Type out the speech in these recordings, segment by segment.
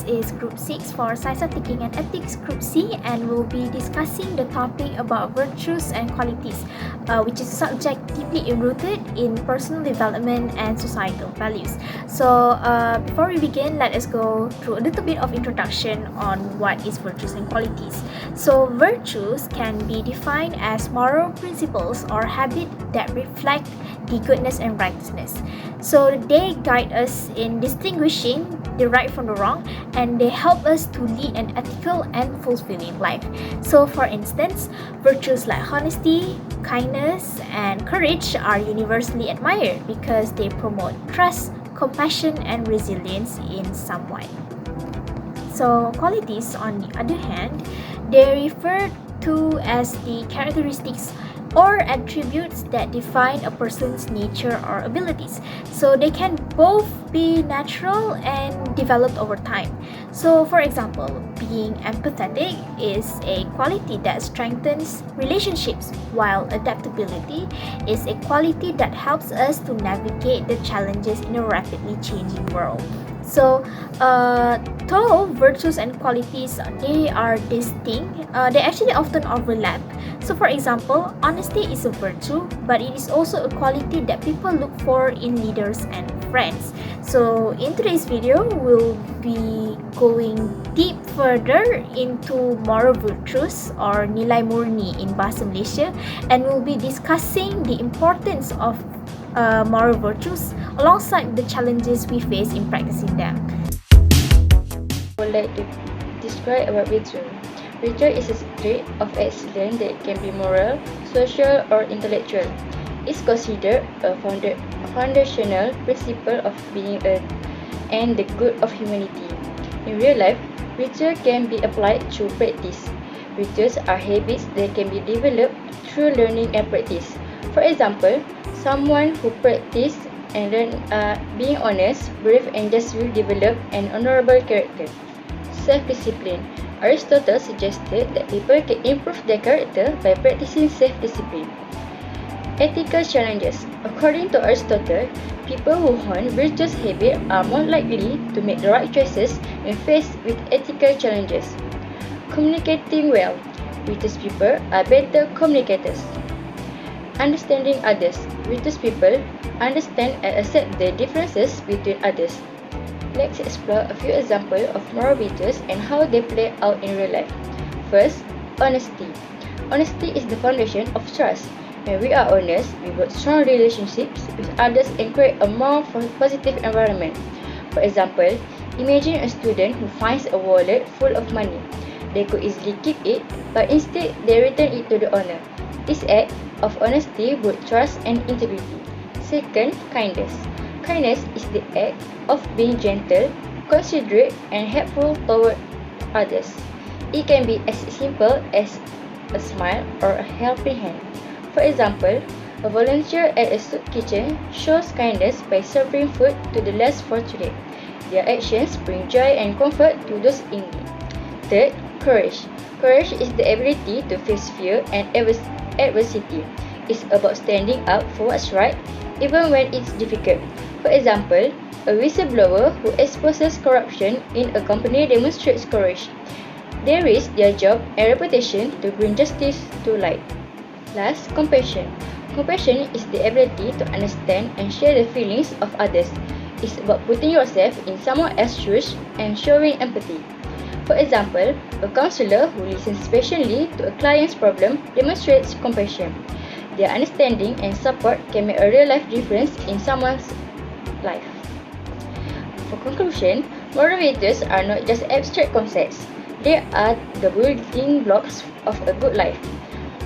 is Group 6 for Science of Thinking and Ethics Group C, and we'll be discussing the topic about virtues and qualities, which is a subject deeply rooted in personal development and societal values. So before we begin, let us go through a little bit of introduction on what is virtues and qualities. So virtues can be defined as moral principles or habits that reflect the goodness and righteousness. So they guide us in distinguishing the right from the wrong, and they help us to lead an ethical and fulfilling life. So for instance, virtues like honesty, kindness, and courage are universally admired because they promote trust, compassion, and resilience in someone. So qualities, on the other hand, they refer to as the characteristics or attributes that define a person's nature or abilities. So they can both be natural and developed over time. So for example, being empathetic is a quality that strengthens relationships, while adaptability is a quality that helps us to navigate the challenges in a rapidly changing world. So, though virtues and qualities they are distinct, they actually often overlap. So, for example, honesty is a virtue, but it is also a quality that people look for in leaders and friends. So, in today's video, we'll be going deep further into moral virtues or nilai murni in Bahasa Malaysia, and we'll be discussing the importance of moral virtues alongside the challenges we face in practicing them. I would like to describe about virtue. Virtue is a trait of excellence that can be moral, social, or intellectual. It's considered a foundational principle of being and the good of humanity. In real life, virtue can be applied through practice. Virtues are habits that can be developed through learning and practice. For example, someone who practices and learn being honest, brave, and just will develop an honorable character. Self-discipline. Aristotle suggested that people can improve their character by practicing self-discipline. Ethical challenges. According to Aristotle, people who hone virtuous habits are more likely to make the right choices when faced with ethical challenges. Communicating well. Virtuous people are better communicators. Understanding others. Virtuous people understand and accept the differences between others. Let's explore a few examples of moral virtues and how they play out in real life. First, honesty. Honesty is the foundation of trust. When we are honest, we build strong relationships with others and create a more positive environment. For example, imagine a student who finds a wallet full of money. They could easily keep it, but instead they return it to the owner. This act of honesty builds trust and integrity. Second, kindness. Kindness is the act of being gentle, considerate, and helpful toward others. It can be as simple as a smile or a helping hand. For example, a volunteer at a soup kitchen shows kindness by serving food to the less fortunate. Their actions bring joy and comfort to those in need. Third, courage. Courage is the ability to face fear and adversity. It's about standing up for what's right, even when it's difficult. For example, a whistleblower who exposes corruption in a company demonstrates courage. They risk their job and reputation to bring justice to light. Last, compassion. Compassion is the ability to understand and share the feelings of others. It's about putting yourself in someone else's shoes and showing empathy. For example, a counselor who listens patiently to a client's problem demonstrates compassion. Their understanding and support can make a real-life difference in someone's life. For conclusion, moral virtues are not just abstract concepts. They are the building blocks of a good life.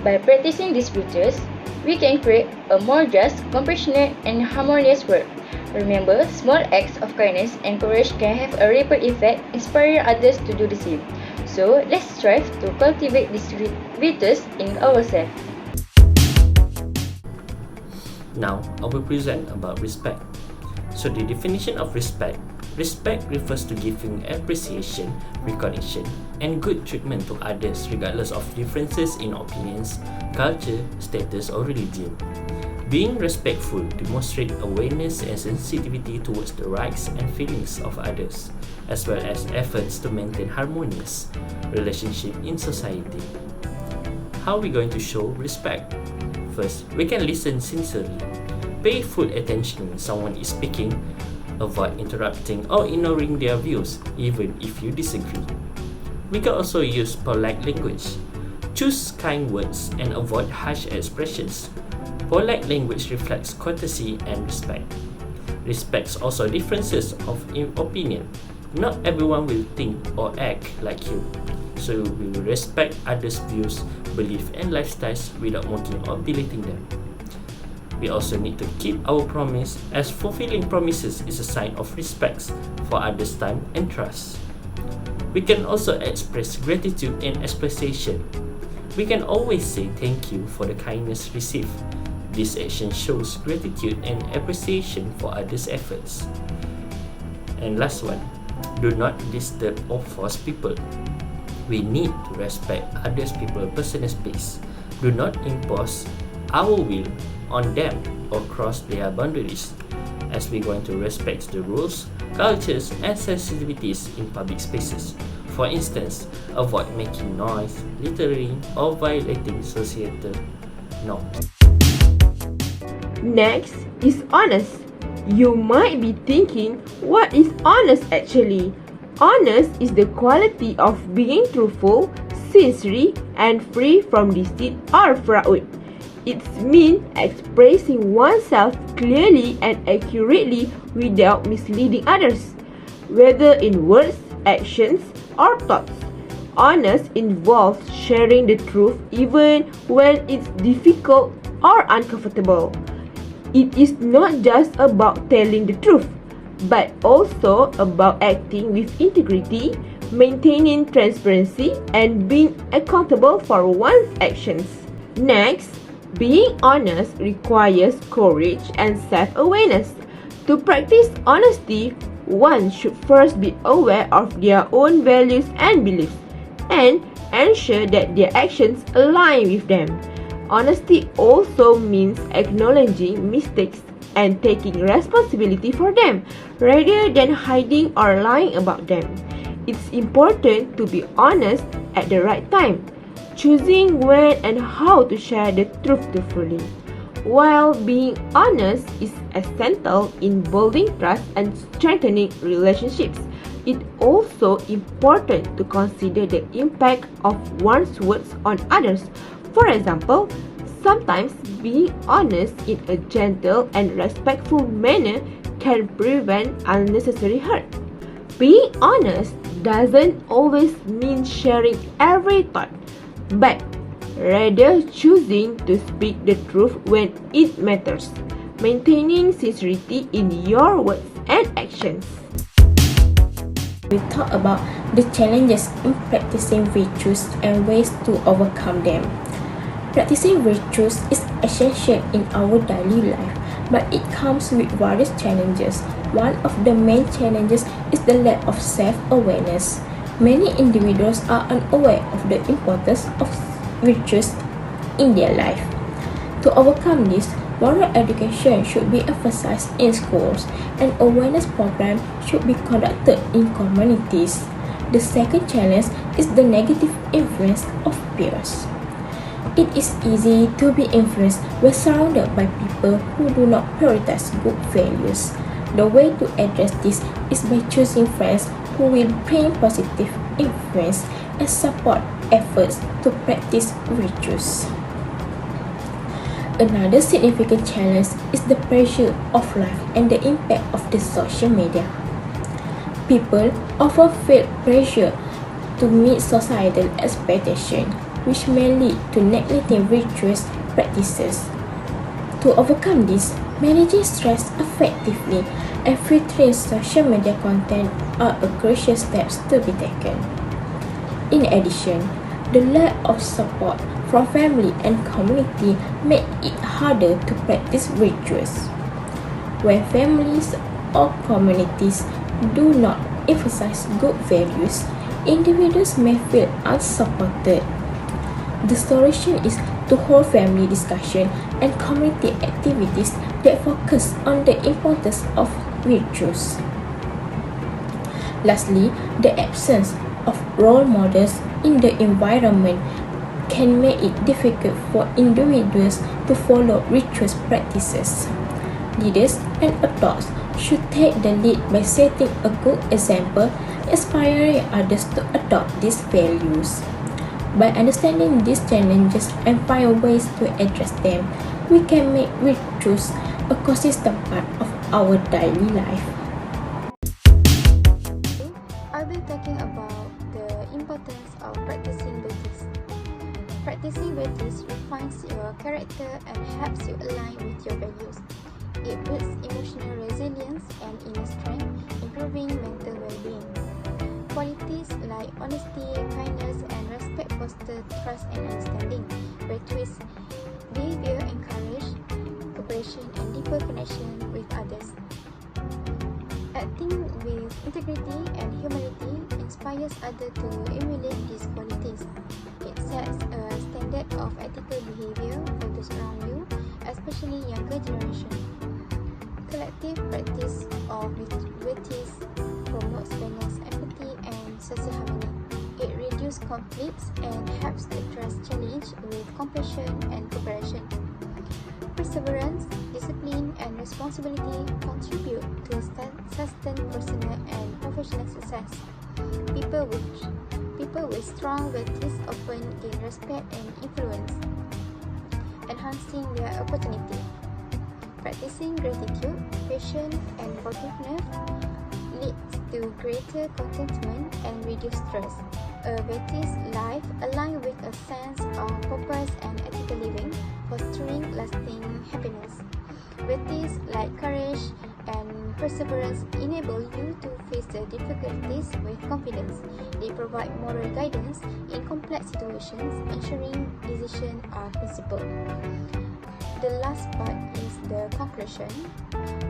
By practicing these virtues, we can create a more just, compassionate, and harmonious world. Remember, small acts of kindness and courage can have a ripple effect, inspiring others to do the same. So, let's strive to cultivate these virtues in ourselves. Now, I will present about respect. So, the definition of respect. Respect refers to giving appreciation, recognition, and good treatment to others regardless of differences in opinions, culture, status, or religion. Being respectful demonstrates awareness and sensitivity towards the rights and feelings of others, as well as efforts to maintain harmonious relationship in society. How are we going to show respect? First, we can listen sincerely. Pay full attention when someone is speaking. Avoid interrupting or ignoring their views, even if you disagree. We can also use polite language. Choose kind words and avoid harsh expressions. Polite language reflects courtesy and respect. Respects also differences of opinion. Not everyone will think or act like you, so we will respect others' views, beliefs, and lifestyles without mocking or belittling them. We also need to keep our promise, as fulfilling promises is a sign of respect for others' time and trust. We can also express gratitude and appreciation. We can always say thank you for the kindness received. This action shows gratitude and appreciation for others' efforts. And last one, do not disturb or force people. We need to respect others people's personal space. Do not impose our will on them or cross their boundaries, as we're going to respect the rules, cultures, and sensitivities in public spaces. For instance, avoid making noise, littering, or violating societal norms. Next is honest. You might be thinking, what is honest actually? Honest is the quality of being truthful, sincere, and free from deceit or fraud. It means expressing oneself clearly and accurately without misleading others, whether in words, actions, or thoughts. Honest involves sharing the truth even when it's difficult or uncomfortable. It is not just about telling the truth, but also about acting with integrity, maintaining transparency, and being accountable for one's actions. Next, being honest requires courage and self-awareness. To practice honesty, one should first be aware of their own values and beliefs, and ensure that their actions align with them. Honesty also means acknowledging mistakes and taking responsibility for them, rather than hiding or lying about them. It's important to be honest at the right time, choosing when and how to share the truth truthfully. While being honest is essential in building trust and strengthening relationships, it's also important to consider the impact of one's words on others. For example, sometimes being honest in a gentle and respectful manner can prevent unnecessary hurt. Being honest doesn't always mean sharing every thought, but rather choosing to speak the truth when it matters, maintaining sincerity in your words and actions. We talk about the challenges in practicing virtues and ways to overcome them. Practicing virtues is essential in our daily life, but it comes with various challenges. One of the main challenges is the lack of self-awareness. Many individuals are unaware of the importance of virtues in their life. To overcome this, moral education should be emphasized in schools, and awareness programs should be conducted in communities. The second challenge is the negative influence of peers. It is easy to be influenced when surrounded by people who do not prioritize good values. The way to address this is by choosing friends who will bring positive influence and support efforts to practice virtues. Another significant challenge is the pressure of life and the impact of the social media. People often feel pressure to meet societal expectations, which may lead to neglecting virtuous practices. To overcome this, managing stress effectively and filtering social media content are a crucial steps to be taken. In addition, the lack of support from family and community make it harder to practice virtues. When families or communities do not emphasize good values, individuals may feel unsupported. The solution is to hold family discussion and community activities that focus on the importance of virtues. Lastly, the absence of role models in the environment can make it difficult for individuals to follow virtuous practices. Leaders and adults should take the lead by setting a good example, inspiring others to adopt these values. By understanding these challenges and find ways to address them, we can make virtues a consistent part of our daily life. I'll be talking about the importance of practicing virtues. Practicing virtues refines your character and helps you align with your values. It builds emotional resilience and inner strength, improving mental well-being. Qualities like honesty, kindness, and respect foster trust and understanding. Virtuous behavior encourage cooperation and deeper connection with others. Acting with integrity and humility inspires others to emulate these qualities. It sets a standard of ethical behavior for those around you, especially younger generation. Collective practice of virtues promotes balance, empathy, and social harmony. It reduces conflicts and helps address challenge with compassion and cooperation. Perseverance, discipline, and responsibility contribute to sustain personal and professional success. People with strong virtues often gain respect and influence, enhancing their opportunity. Practicing gratitude, patience, and forgiveness leads to greater contentment and reduced stress. A virtuous life aligned with a sense of purpose and ethical living, fostering lasting happiness. Virtues like courage and perseverance enable you to face the difficulties with confidence. They provide moral guidance in complex situations, ensuring decisions are principled. The last part is the conclusion.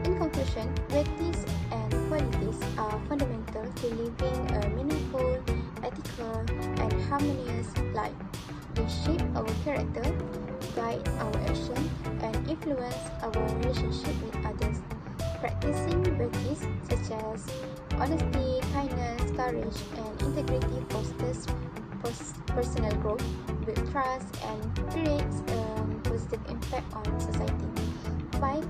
In conclusion, virtues and qualities are fundamental to living a meaningful, ethical, and harmonious life. They shape our character, guide our action, and influence our relationship with others. Practicing virtues such as honesty, kindness, courage, and integrity fosters personal growth, builds trust, and creates a positive impact on society. By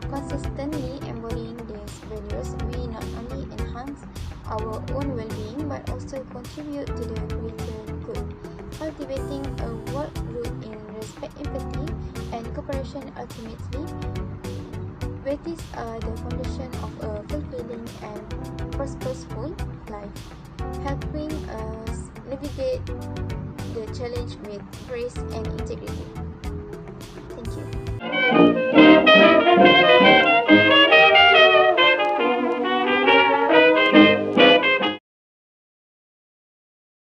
consistently embodying these values, we not only enhance our own well-being but also contribute to the greater good, cultivating a world rooted in respect, empathy, and cooperation. Ultimately, virtues are the foundation of a fulfilling and purposeful life, helping us navigate the challenge with grace and integrity. Thank you.